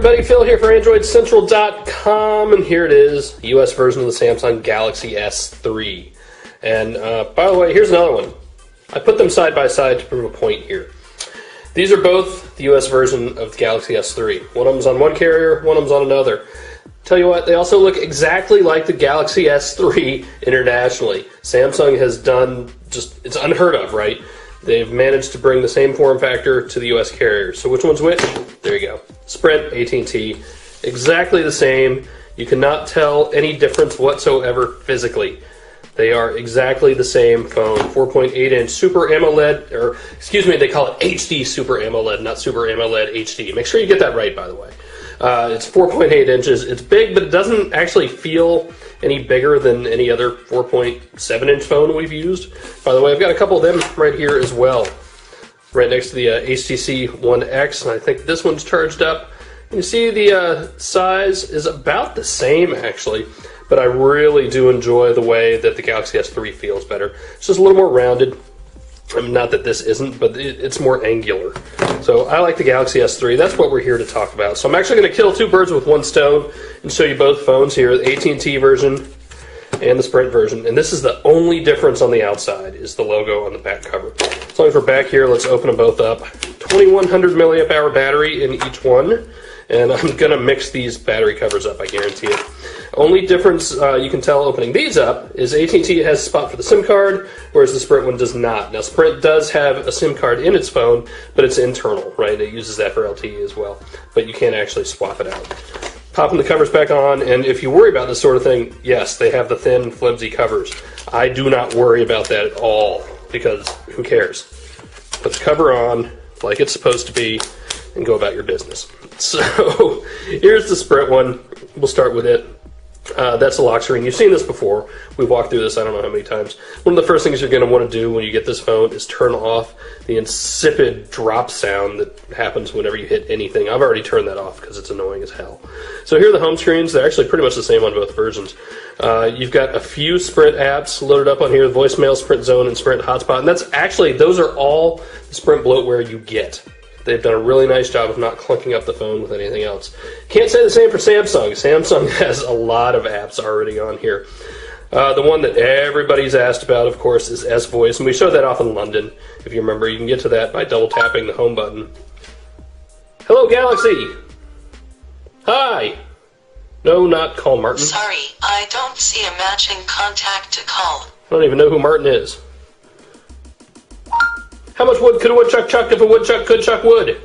everybody, Phil here for AndroidCentral.com, and here it is, the US version of the Samsung Galaxy S3. And by the way, here's another one. I put them side by side to prove a point here. These are both the US version of the Galaxy S3. One of them's on one carrier, one of them's on another. Tell you what, they also look exactly like the Galaxy S3 internationally. Samsung has done it's unheard of, right? They've managed to bring the same form factor to the US carriers. So which one's which? There you go. Sprint, AT&T, exactly the same. You cannot tell any difference whatsoever physically. They are exactly the same phone. 4.8-inch Super AMOLED, or excuse me, they call it HD Super AMOLED, not Super AMOLED HD. Make sure you get that right, by the way. It's 4.8 inches. It's big, but it doesn't actually feel any bigger than any other 4.7-inch phone we've used. By the way, I've got a couple of them right here as well, right next to the HTC One X, and I think this one's charged up. And you see the size is about the same, actually, but I really do enjoy the way that the Galaxy S3 feels better. It's just a little more rounded. I mean, not that this isn't, but it's more angular. So I like the Galaxy S3. That's what we're here to talk about. So I'm actually going to kill two birds with one stone and show you both phones here, the AT&T version and the Sprint version. And this is the only difference on the outside, is the logo on the back cover. As long as we're back here, let's open them both up. 2100 milliamp hour battery in each one. And I'm going to mix these battery covers up, I guarantee it. Only difference you can tell opening these up is AT&T has a spot for the SIM card, whereas the Sprint one does not. Now, Sprint does have a SIM card in its phone, but it's internal, right? It uses that for LTE as well, but you can't actually swap it out. Popping the covers back on, and if you worry about this sort of thing, yes, they have the thin, flimsy covers. I do not worry about that at all, because who cares? Put the cover on like it's supposed to be, and go about your business. So, here's the Sprint one. We'll start with it. That's the lock screen. You've seen this before. We've walked through this I don't know how many times. One of the first things you're going to want to do when you get this phone is turn off the insipid drop sound that happens whenever you hit anything. I've already turned that off because it's annoying as hell. So here are the home screens. They're actually pretty much the same on both versions. You've got a few Sprint apps loaded up on here, voicemail, Sprint Zone, and Sprint Hotspot. And that's actually, those are all the Sprint bloatware you get. They've done a really nice job of not clunking up the phone with anything else. Can't say the same for Samsung. Samsung has a lot of apps already on here. The one that everybody's asked about, of course, is S-Voice, and we showed that off in London. If you remember, you can get to that by double tapping the home button. Hello, Galaxy! Hi! No, not call Martin. Sorry, I don't see a matching contact to call. I don't even know who Martin is. How much wood could a woodchuck chuck if a woodchuck could chuck wood?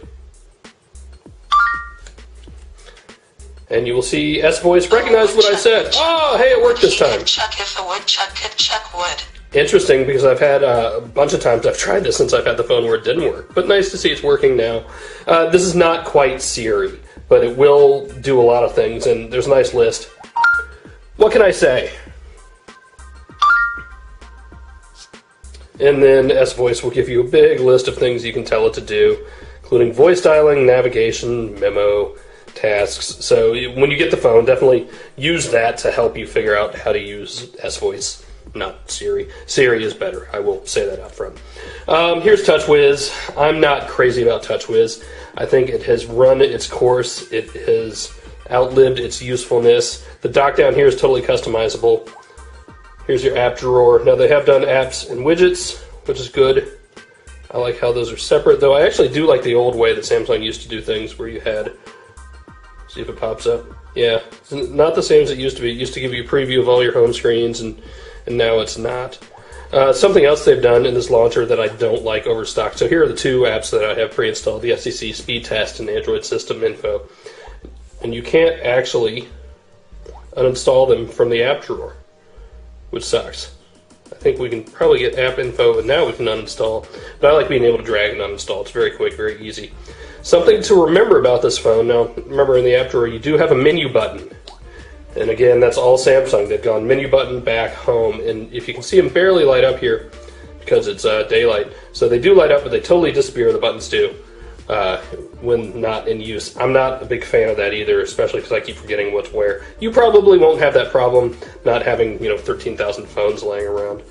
And you will see S-Voice recognize what I said. Oh, hey, it worked this time. Chuck if a woodchuck could chuck wood. Interesting, because I've had a bunch of times I've tried this since I've had the phone where it didn't work. But nice to see it's working now. This is not quite Siri, but it will do a lot of things, and there's a nice list. What can I say? And then S-Voice will give you a big list of things you can tell it to do, including voice dialing, navigation, memo, tasks. So when you get the phone, definitely use that to help you figure out how to use S-Voice, not Siri. Siri is better, I will say that up front. Here's TouchWiz. I'm not crazy about TouchWiz. I think it has run its course. It has outlived its usefulness. The dock down here is totally customizable. Here's your app drawer. Now they have done apps and widgets, which is good. I like how those are separate, though I actually do like the old way that Samsung used to do things where you had, see if it pops up. Yeah, it's not the same as it used to be. It used to give you a preview of all your home screens, and now it's not. Something else they've done in this launcher that I don't like overstock. So here are the two apps that I have pre-installed, the FCC Speed Test and Android System Info. And you can't actually uninstall them from the app drawer, which sucks. I think we can probably get app info, and now we can uninstall. But I like being able to drag and uninstall. It's very quick, very easy. Something to remember about this phone. Now, remember in the app drawer, you do have a menu button. And again, that's all Samsung. They've gone menu button, back, home. And if you can see them barely light up here, because it's daylight. So they do light up, but they totally disappear, the buttons do, when not in use. I'm not a big fan of that either, especially because I keep forgetting what's where. You probably won't have that problem, not having 13,000 phones laying around.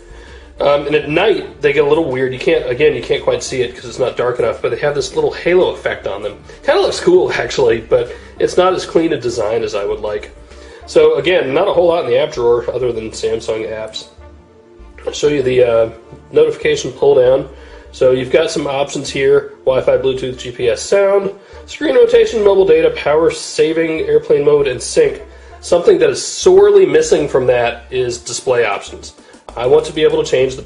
And at night, they get a little weird. You can't quite see it because it's not dark enough, but they have this little halo effect on them. Kind of looks cool, actually, but it's not as clean a design as I would like. So again, not a whole lot in the app drawer other than Samsung apps. I'll show you the notification pull down. So you've got some options here: Wi-Fi, Bluetooth, GPS, sound, screen rotation, mobile data, power saving, airplane mode, and sync. Something that is sorely missing from that is display options. I want to be able to change the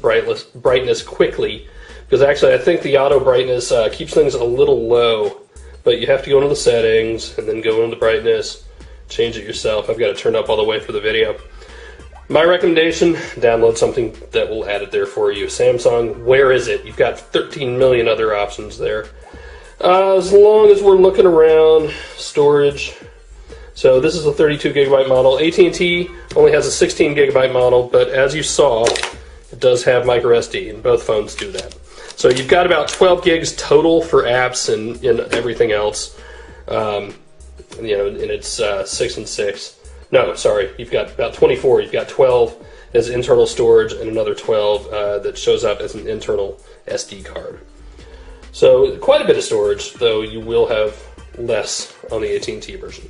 brightness quickly, because actually I think the auto brightness keeps things a little low, but you have to go into the settings and then go into the brightness, change it yourself. I've got it turned up all the way for the video. My recommendation, download something that will add it there for you. Samsung, where is it? You've got 13 million other options there. As long as we're looking around, storage. So this is a 32 gigabyte model. AT&T only has a 16 gigabyte model, but as you saw, it does have micro SD, and both phones do that. So you've got about 12 gigs total for apps and everything else. And it's 6 and 6. No, sorry, you've got about 24. You've got 12 as internal storage and another 12 that shows up as an internal SD card. So quite a bit of storage, though you will have less on the AT&T version.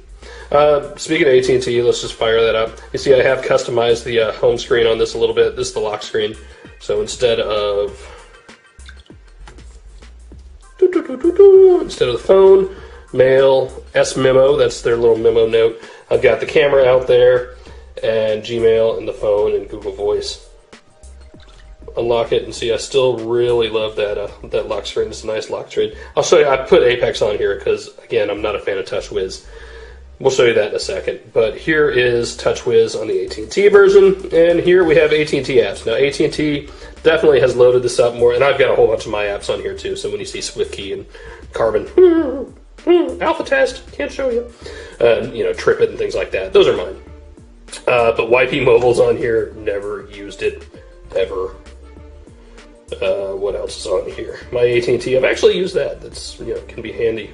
Speaking of AT&T, let's just fire that up. You see I have customized the home screen on this a little bit. This is the lock screen. So instead of the phone, mail, S-Memo, that's their little memo note. I've got the camera out there, and Gmail, and the phone, and Google Voice. Unlock it, and see, I still really love that lock screen. It's a nice lock screen. I'll show you, I put Apex on here because, again, I'm not a fan of TouchWiz. We'll show you that in a second. But here is TouchWiz on the AT&T version, and here we have AT&T apps. Now, AT&T definitely has loaded this up more, and I've got a whole bunch of my apps on here, too. So when you see SwiftKey and Carbon, Alpha Test, can't show you. TripIt and things like that. Those are mine. But YP Mobile's on here. Never used it, ever. What else is on here? My AT&T, I've actually used that. That's, can be handy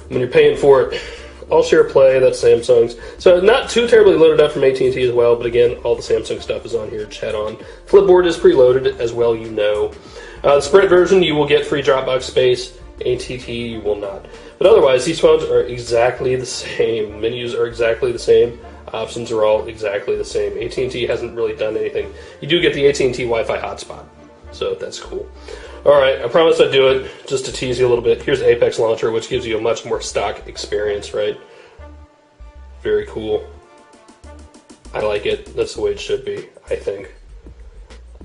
when you're paying for it. All Share Play, that's Samsung's. So not too terribly loaded up from AT&T as well, but again, all the Samsung stuff is on here. Chat on. Flipboard is preloaded as well, The Sprint version, you will get free Dropbox space. AT&T, you will not. But otherwise, these phones are exactly the same. Menus are exactly the same. Options are all exactly the same. AT&T hasn't really done anything. You do get the AT&T Wi-Fi hotspot, so that's cool. All right, I promised I'd do it just to tease you a little bit. Here's Apex Launcher, which gives you a much more stock experience, right? Very cool. I like it. That's the way it should be, I think.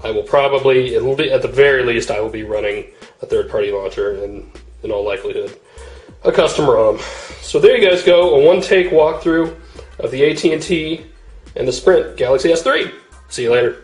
I will probably, it will be, at the very least, I will be running a third-party launcher, and in all likelihood, a custom ROM. So there you guys go, a one-take walkthrough of the AT&T and the Sprint Galaxy S3. See you later.